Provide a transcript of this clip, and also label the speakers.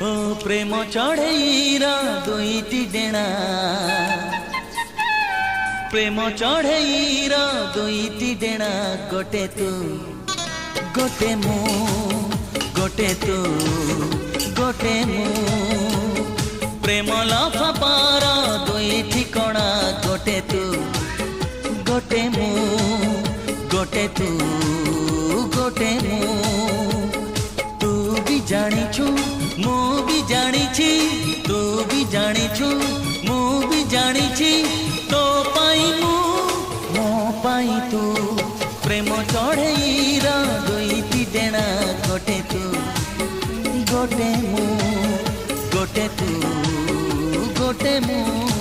Speaker 1: ओ प्रेम चढ़ेईर दुईटी डेणा प्रेम चढ़ेईर दुईटी डेणा गोटे तू गोटे मु गोटे तू गोटे मु प्रेम लफापार दुईटी कणा गोटे तू गोटे मु गोटे तू गोटे मु तू भी जानिछु मु भी जानिछि तू भी जानिछु मु भी जानिछि तो पाई मु मो पाई तू प्रेम चढ़ेईर दुईटी डेणा गोटे तू गोटे मु गोटे तू गोटे मु।